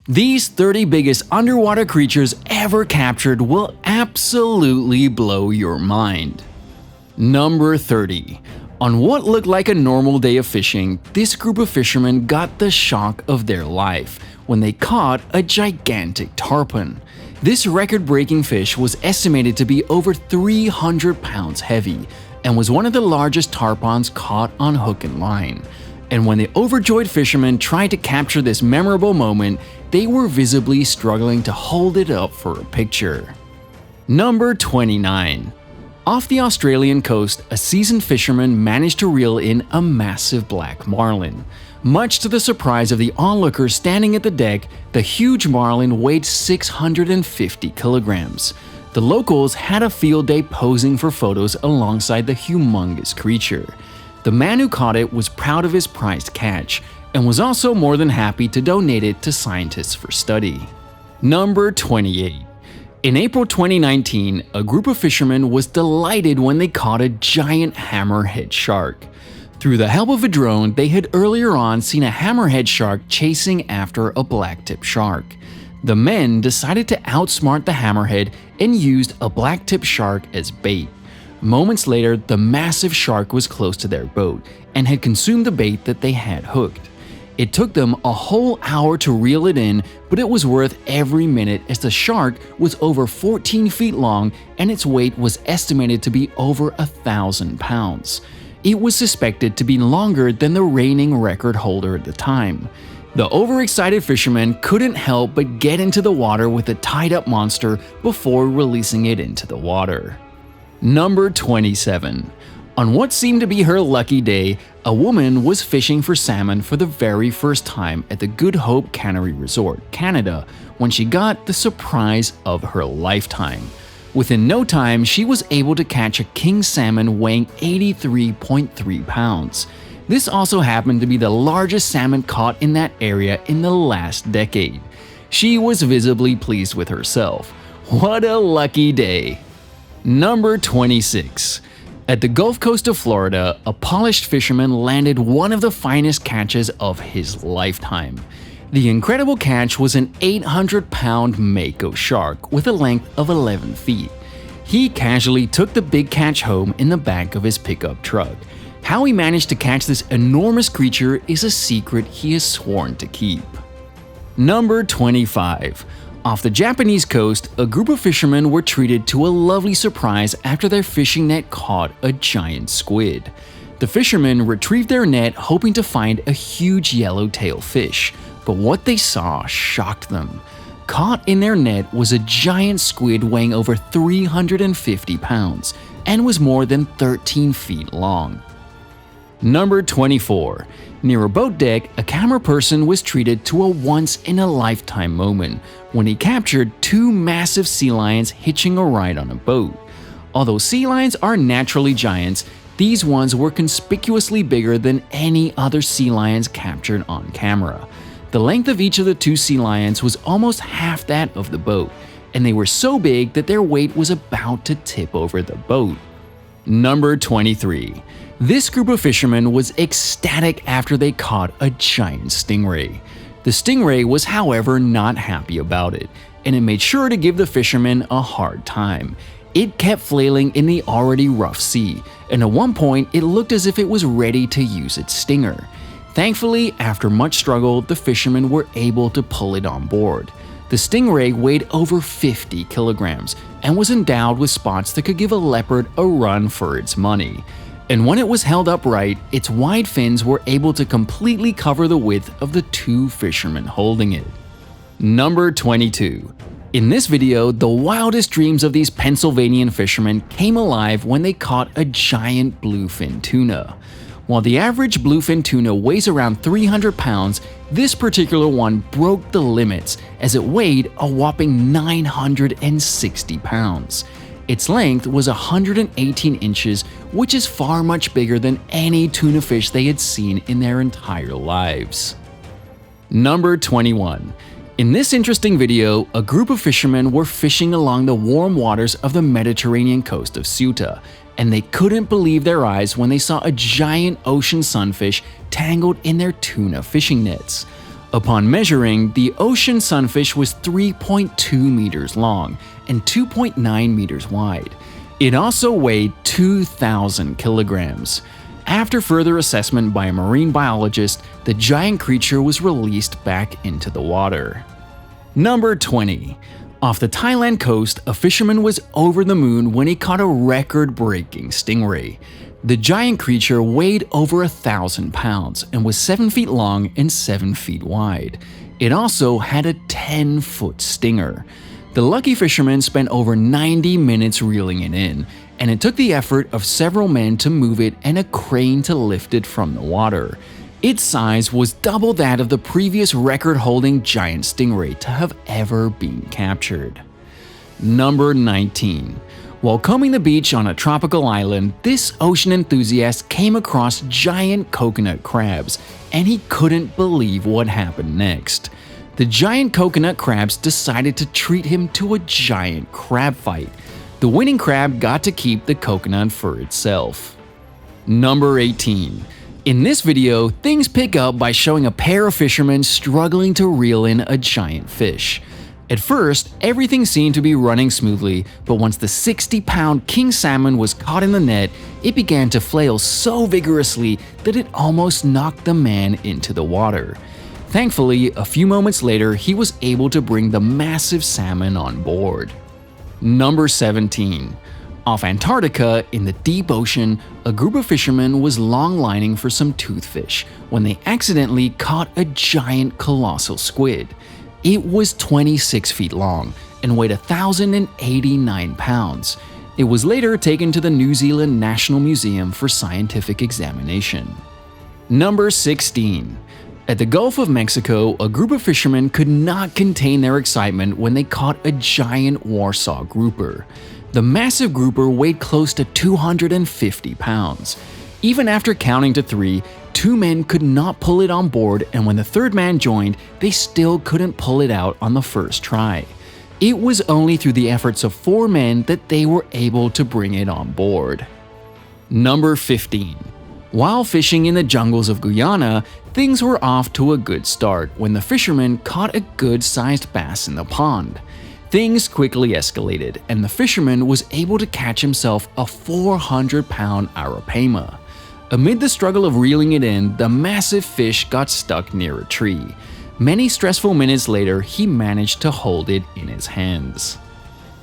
These 30 biggest underwater creatures ever captured will absolutely blow your mind. Number 30. On what looked like a normal day of fishing, this group of fishermen got the shock of their life when they caught a gigantic tarpon. This record-breaking fish was estimated to be over 300 pounds heavy and was one of the largest tarpons caught on hook and line. And when the overjoyed fishermen tried to capture this memorable moment, they were visibly struggling to hold it up for a picture. Number 29. Off the Australian coast, a seasoned fisherman managed to reel in a massive black marlin. Much to the surprise of the onlookers standing at the deck, the huge marlin weighed 650 kilograms. The locals had a field day posing for photos alongside the humongous creature. The man who caught it was proud of his prized catch and was also more than happy to donate it to scientists for study. Number 28. In April 2019, a group of fishermen was delighted when they caught a giant hammerhead shark. Through the help of a drone, they had earlier on seen a hammerhead shark chasing after a blacktip shark. The men decided to outsmart the hammerhead and used a blacktip shark as bait. Moments later, the massive shark was close to their boat and had consumed the bait that they had hooked. It took them a whole hour to reel it in, but it was worth every minute as the shark was over 14 feet long and its weight was estimated to be over 1,000 pounds. It was suspected to be longer than the reigning record holder at the time. The overexcited fishermen couldn't help but get into the water with the tied-up monster before releasing it into the water. Number 27. On what seemed to be her lucky day, a woman was fishing for salmon for the very first time at the Good Hope Cannery Resort, Canada, when she got the surprise of her lifetime. Within no time, she was able to catch a king salmon weighing 83.3 pounds. This also happened to be the largest salmon caught in that area in the last decade. She was visibly pleased with herself. What a lucky day! Number 26. At the Gulf Coast of Florida, a polished fisherman landed one of the finest catches of his lifetime. The incredible catch was an 800-pound mako shark with a length of 11 feet. He casually took the big catch home in the back of his pickup truck. How he managed to catch this enormous creature is a secret he has sworn to keep. Number 25. Off the Japanese coast, a group of fishermen were treated to a lovely surprise after their fishing net caught a giant squid. The fishermen retrieved their net hoping to find a huge yellowtail fish, but what they saw shocked them. Caught in their net was a giant squid weighing over 350 pounds and was more than 13 feet long. Number 24. Near a boat deck, a camera person was treated to a once-in-a-lifetime moment when he captured two massive sea lions hitching a ride on a boat. Although sea lions are naturally giants, these ones were conspicuously bigger than any other sea lions captured on camera. The length of each of the two sea lions was almost half that of the boat, and they were so big that their weight was about to tip over the boat. Number 23. This group of fishermen was ecstatic after they caught a giant stingray. The stingray was, however, not happy about it, and it made sure to give the fishermen a hard time. It kept flailing in the already rough sea, and at one point it looked as if it was ready to use its stinger. Thankfully, after much struggle, the fishermen were able to pull it on board. The stingray weighed over 50 kilograms and was endowed with spots that could give a leopard a run for its money. And when it was held upright, its wide fins were able to completely cover the width of the two fishermen holding it. Number 22. In this video, the wildest dreams of these Pennsylvanian fishermen came alive when they caught a giant bluefin tuna. While the average bluefin tuna weighs around 300 pounds, this particular one broke the limits as it weighed a whopping 960 pounds. Its length was 118 inches, which is far much bigger than any tuna fish they had seen in their entire lives. Number 21. In this interesting video, a group of fishermen were fishing along the warm waters of the Mediterranean coast of Ceuta, and they couldn't believe their eyes when they saw a giant ocean sunfish tangled in their tuna fishing nets. Upon measuring, the ocean sunfish was 3.2 meters long and 2.9 meters wide. It also weighed 2,000 kilograms. After further assessment by a marine biologist, the giant creature was released back into the water. Number 20. Off the Thailand coast, a fisherman was over the moon when he caught a record-breaking stingray. The giant creature weighed over 1,000 pounds and was 7 feet long and 7 feet wide. It also had a 10-foot stinger. The lucky fisherman spent over 90 minutes reeling it in, and it took the effort of several men to move it and a crane to lift it from the water. Its size was double that of the previous record-holding giant stingray to have ever been captured. Number 19. While combing the beach on a tropical island, this ocean enthusiast came across giant coconut crabs, and he couldn't believe what happened next. The giant coconut crabs decided to treat him to a giant crab fight. The winning crab got to keep the coconut for itself. Number 18. In this video, things pick up by showing a pair of fishermen struggling to reel in a giant fish. At first, everything seemed to be running smoothly, but once the 60-pound king salmon was caught in the net, it began to flail so vigorously that it almost knocked the man into the water. Thankfully, a few moments later, he was able to bring the massive salmon on board. Number 17. Off Antarctica, in the deep ocean, a group of fishermen was long-lining for some toothfish when they accidentally caught a giant colossal squid. It was 26 feet long and weighed 1,089 pounds. It was later taken to the New Zealand National Museum for scientific examination. Number 16. At the Gulf of Mexico, a group of fishermen could not contain their excitement when they caught a giant Warsaw grouper. The massive grouper weighed close to 250 pounds. Even after counting to 3, 2 men could not pull it on board, and when the third man joined, they still couldn't pull it out on the first try. It was only through the efforts of 4 men that they were able to bring it on board. Number 15. While fishing in the jungles of Guyana, things were off to a good start when the fishermen caught a good-sized bass in the pond. Things quickly escalated, and the fisherman was able to catch himself a 400-pound arapaima. Amid the struggle of reeling it in, the massive fish got stuck near a tree. Many stressful minutes later, he managed to hold it in his hands.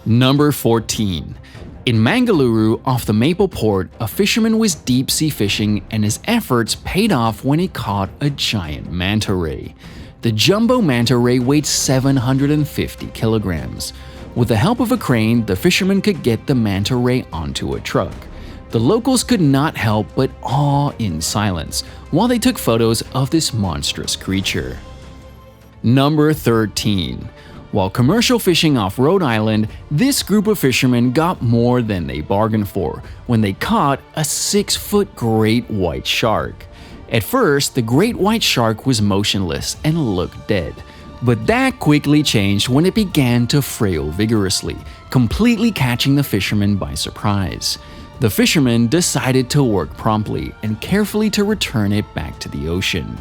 Number 14. In Mangaluru, off the Maple Port, a fisherman was deep-sea fishing, and his efforts paid off when he caught a giant manta ray. The jumbo manta ray weighed 750 kilograms. With the help of a crane, the fisherman could get the manta ray onto a truck. The locals could not help but awe in silence while they took photos of this monstrous creature. Number 13. While commercial fishing off Rhode Island, this group of fishermen got more than they bargained for when they caught a 6-foot great white shark. At first, the great white shark was motionless and looked dead, but that quickly changed when it began to frail vigorously, completely catching the fishermen by surprise. The fishermen decided to work promptly and carefully to return it back to the ocean.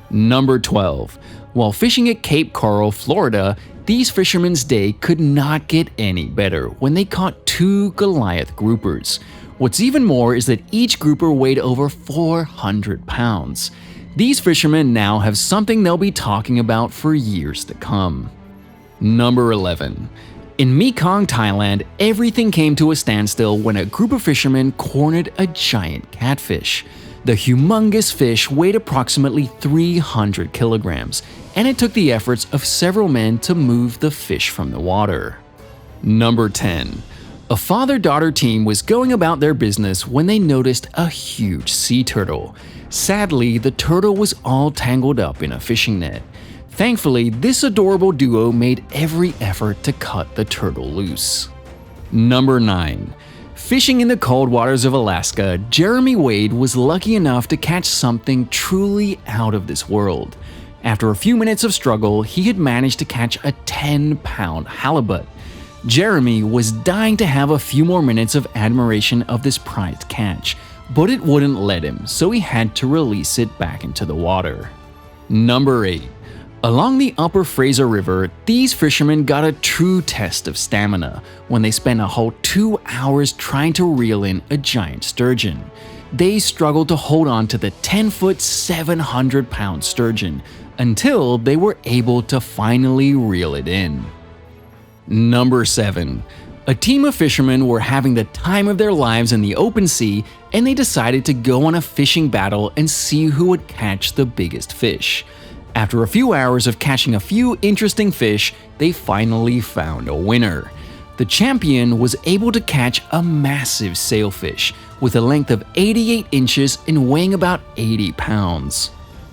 Number 12. While fishing at Cape Coral, Florida, these fishermen's day could not get any better when they caught 2 Goliath groupers. What's even more is that each grouper weighed over 400 pounds. These fishermen now have something they'll be talking about for years to come. Number 11. In Mekong, Thailand, everything came to a standstill when a group of fishermen cornered a giant catfish. The humongous fish weighed approximately 300 kilograms, and it took the efforts of several men to move the fish from the water. Number 10. A father-daughter team was going about their business when they noticed a huge sea turtle. Sadly, the turtle was all tangled up in a fishing net. Thankfully, this adorable duo made every effort to cut the turtle loose. Number 9. Fishing in the cold waters of Alaska, Jeremy Wade was lucky enough to catch something truly out of this world. After a few minutes of struggle, he had managed to catch a 10-pound halibut. Jeremy was dying to have a few more minutes of admiration of this prized catch, but it wouldn't let him, so he had to release it back into the water. Number 8. Along the upper Fraser River, these fishermen got a true test of stamina when they spent a whole 2 hours trying to reel in a giant sturgeon. They struggled to hold on to the 10-foot, 700-pound sturgeon until they were able to finally reel it in. Number 7. A team of fishermen were having the time of their lives in the open sea, and they decided to go on a fishing battle and see who would catch the biggest fish. After a few hours of catching a few interesting fish, they finally found a winner. The champion was able to catch a massive sailfish with a length of 88 inches and weighing about 80 pounds.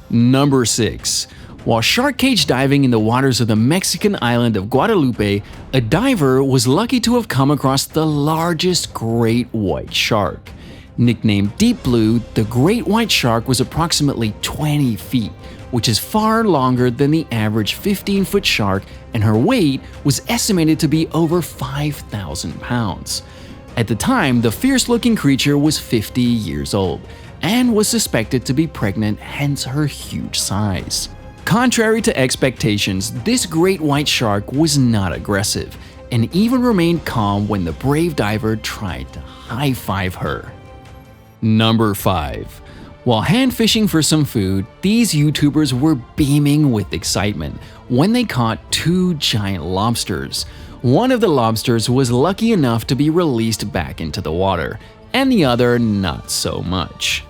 Number 6. While shark cage diving in the waters of the Mexican island of Guadalupe, a diver was lucky to have come across the largest great white shark. Nicknamed Deep Blue, the great white shark was approximately 20 feet, which is far longer than the average 15-foot shark, and her weight was estimated to be over 5,000 pounds. At the time, the fierce-looking creature was 50 years old and was suspected to be pregnant, hence her huge size. Contrary to expectations, this great white shark was not aggressive and even remained calm when the brave diver tried to high-five her. Number 5. While hand fishing for some food, these YouTubers were beaming with excitement when they caught 2 giant lobsters. One of the lobsters was lucky enough to be released back into the water, and the other not so much.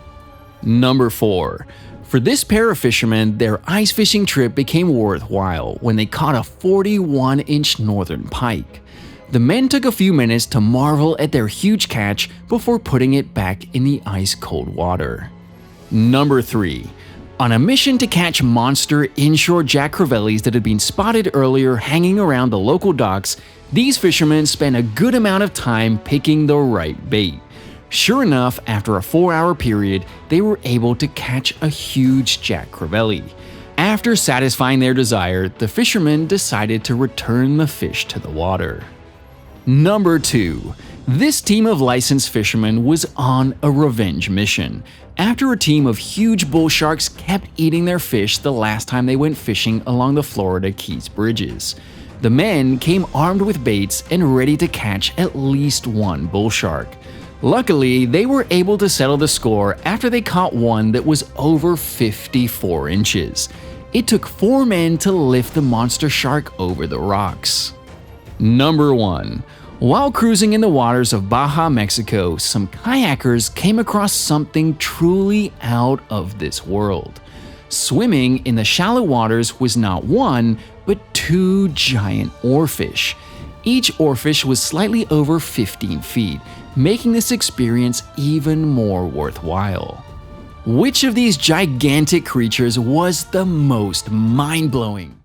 Number 4. For this pair of fishermen, their ice fishing trip became worthwhile when they caught a 41-inch northern pike. The men took a few minutes to marvel at their huge catch before putting it back in the ice-cold water. Number 3. On a mission to catch monster inshore Jack Crevalles that had been spotted earlier hanging around the local docks, these fishermen spent a good amount of time picking the right bait. Sure enough, after a 4-hour period, they were able to catch a huge Jack Crevalle. After satisfying their desire, the fishermen decided to return the fish to the water. Number 2. This team of licensed fishermen was on a revenge mission, after a team of huge bull sharks kept eating their fish the last time they went fishing along the Florida Keys bridges. The men came armed with baits and ready to catch at least one bull shark. Luckily, they were able to settle the score after they caught one that was over 54 inches. It took 4 men to lift the monster shark over the rocks. Number 1. While cruising in the waters of Baja, Mexico, some kayakers came across something truly out of this world. Swimming in the shallow waters was not 1, but 2 giant oarfish. Each oarfish was slightly over 15 feet, making this experience even more worthwhile. Which of these gigantic creatures was the most mind-blowing?